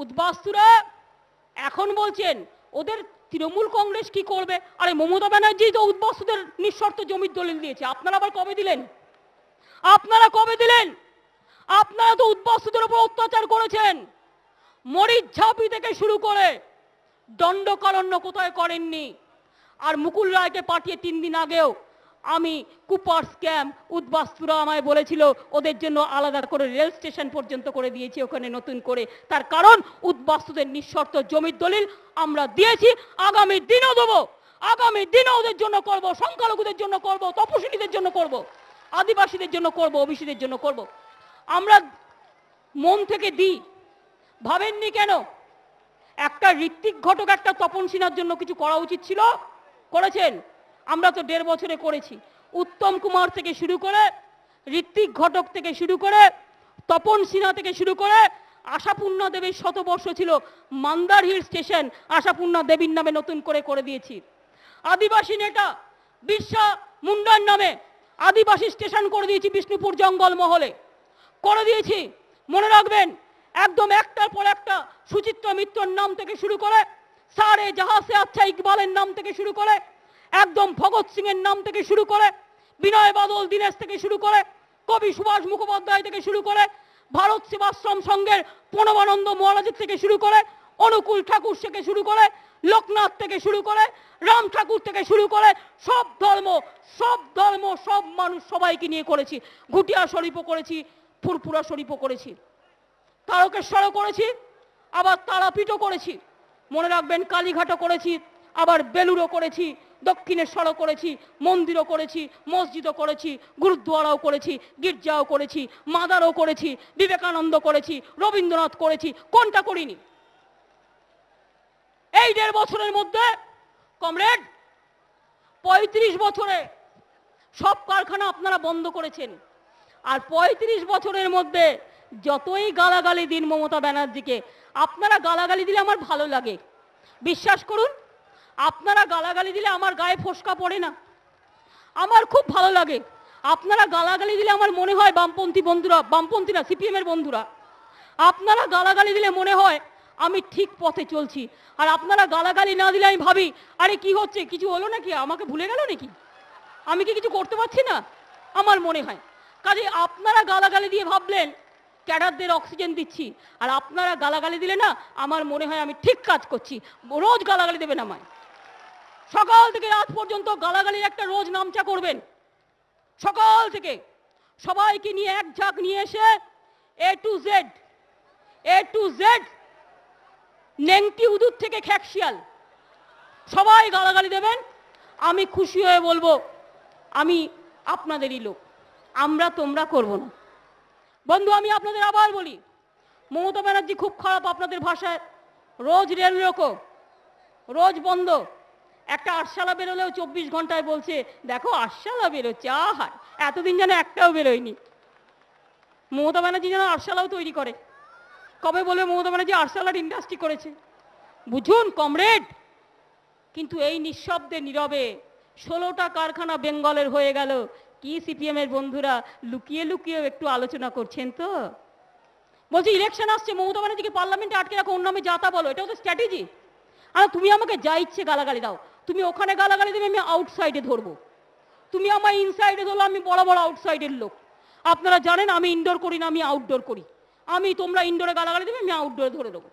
উদ্বাস্তুরা এখন বলছেন ওদের তৃণমূল কংগ্রেস কি করবে? আরে মমতা ব্যানার্জি তো উদ্বাস্তুদের নিঃশর্ত জমির দলিল দিয়েছে, আপনারা আবার কবে দিলেন? আপনারা কবে দিলেন? আপনারা তো উদ্বাস্তুদের উপর অত্যাচার করেছেন, মরিচ ঝাঁপি থেকে শুরু করে দণ্ডকারণ্য কোথায় করেননি। আর মুকুল রায়কে পাঠিয়ে 3 দিন আগেও আমি কুপার স্ক্যাম উদ্বাস্তুরা আমায় বলেছিল ওদের জন্য আলাদা করে রেল স্টেশন পর্যন্ত করে দিয়েছি ওখানে নতুন করে, তার কারণ উদ্বাস্তুদের নিঃশর্ত জমির দলিল আমরা দিয়েছি, আগামী দিনও দেবো, আগামী দিনও ওদের জন্য করব, সংখ্যালঘুদের জন্য করব, তপশিলীদের জন্য করব, আদিবাসীদের জন্য করব, ওবিসিদের জন্য করব। আমরা মন থেকে দিই, ভাবেননি কেন? একটা ঋত্বিক ঘটক একটা তপন সিনহার জন্য কিছু করা উচিত ছিল, করেছেন? আমরা তো 1.5 বছরে করেছি। উত্তম কুমার থেকে শুরু করে, ঋত্বিক ঘটক থেকে শুরু করে, তপন সিনহা থেকে শুরু করে, আশাপূর্ণা দেবীর শতবর্ষ ছিল, মান্দার হিল স্টেশন আশাপূর্ণা দেবীর নামে নতুন করে করে দিয়েছি। আদিবাসী নেতা বিশ্বা মুন্ডার নামে আদিবাসী স্টেশন করে দিয়েছি বিষ্ণুপুর জঙ্গল মহলে, করে দিয়েছি। মনে রাখবেন, একদম একটার পর একটা সুচিত্রা মিত্রর নাম থেকে শুরু করে, সারে জাহাঁ সে আচ্ছা ইকবালের নাম থেকে শুরু করে, একদম ভগৎ সিং এর নাম থেকে শুরু করে, বিনয় বাদল দীনেশ থেকে শুরু করে, কবি সুভাষ মুখোপাধ্যায় থেকে শুরু করে, ভারত সেবাশ্রম সংঘের প্রণবানন্দ মহারাজের থেকে শুরু করে, অনুকূল ঠাকুর থেকে শুরু করে, লোকনাথ থেকে শুরু করে, রাম ঠাকুর থেকে শুরু করে, সব ধর্ম সব মানুষ সবাইকে নিয়ে করেছি। ঘুটিয়া শরীফও করেছি, ফুরফুরা শরীফও করেছি, তারকেশ্বরও করেছি, আবার তারাপীঠও করেছি। মনে রাখবেন, কালীঘাটও করেছি, আবার বেলুরও করেছি, দক্ষিণেশ্বরও করেছি, মন্দিরও করেছি, মসজিদও করেছি, গুরুদ্বারাও করেছি, গির্জাও করেছি, মাদারও করেছি, বিবেকানন্দ করেছি, রবীন্দ্রনাথ করেছি। কোনটা করিনি? এই 1.5 বছরের মধ্যে কমরেড, 35 বছরে সব কারখানা আপনারা বন্ধ করেছেন। আর 35 বছরের মধ্যে যতই গালাগালি দিন মমতা ব্যানার্জিকে, আপনারা গালাগালি দিলে আমার ভালো লাগে, বিশ্বাস করুন, আপনারা গালাগালি দিলে আমার গায়ে ফোসকা পড়ে না, আমার খুব ভালো লাগে। আপনারা গালাগালি দিলে আমার মনে হয় বামপন্থী বন্ধুরা, বামপন্থী না, সিপিএম এর বন্ধুরা, আপনারা গালাগালি দিলে মনে হয় আমি ঠিক পথে চলছি। আর আপনারা গালাগালি না দিলে আমি ভাবি, আরে কি হচ্ছে, কিছু হলো নাকি, আমাকে ভুলে গেল নাকি, আমি কি কিছু করতে পারছি না, আমার মনে হয়। কাজে আপনারা গালাগালি দিয়ে ভাবলেন ক্যাডারদের অক্সিজেন দিচ্ছি, আর আপনারা গালাগালি দিলে না আমার মনে হয় আমি ঠিক কাজ করছি। রোজ গালাগালি দেবেন আমায়, সকাল থেকে রাত পর্যন্ত গালাগালির একটা রোজ নামচা করবেন। সকাল থেকে সবাইকে নিয়ে এক ঝাঁক নিয়ে এসে এ টু জেড নেংটি উদুর থেকে খ্যাকশিয়াল সবাই গালাগালি দেবেন। আমি খুশি হয়ে বলবো আমি আপনাদেরই লোক, আমরা তোমরা করব না। বন্ধু, আমি আপনাদের আবার বলি, মমতা ব্যানার্জি খুব খারাপ আপনাদের ভাষায়, রোজ রেল রোকো, রোজ বন্ধ। একটা আরশালা বেরোলেও 24 ঘন্টায় বলছে দেখো আরশালা বেরোচ্ছে, আহা এতদিন যেন একটাও বেরোয়নি। মমতা ব্যানার্জি যেন আরশালাও তৈরি করে, কবে বলবে মমতা ব্যানার্জি আরশালার ইন্ডাস্ট্রি করেছে? বুঝুন কমরেড। কিন্তু এই নিঃশব্দে নীরবে 16টা কারখানা বেঙ্গলের হয়ে গেল, কি সিপিএম এর বন্ধুরা লুকিয়ে লুকিয়ে একটু আলোচনা করছেন তো? বলছি ইলেকশন আসছে, মমতা ব্যানার্জিকে পার্লামেন্টে আটকে রাখো, অন্য নামে যাতা বলো, এটাও তো স্ট্র্যাটেজি। আর তুমি আমাকে যা ইচ্ছে গালাগালি দাও, তুমি ওখানে গালাগালি দেবে, আমি আউটসাইডে ধরবো, তুমি আমায় ইনসাইডে ধরলো, আমি বড় বড় আউটসাইডের লোক। আপনারা জানেন আমি ইনডোর করি না, আমি আউটডোর করি। তোমরা ইনডোরে গালাগালি দেবে, আমি আউটডোরে ধরে দেবো।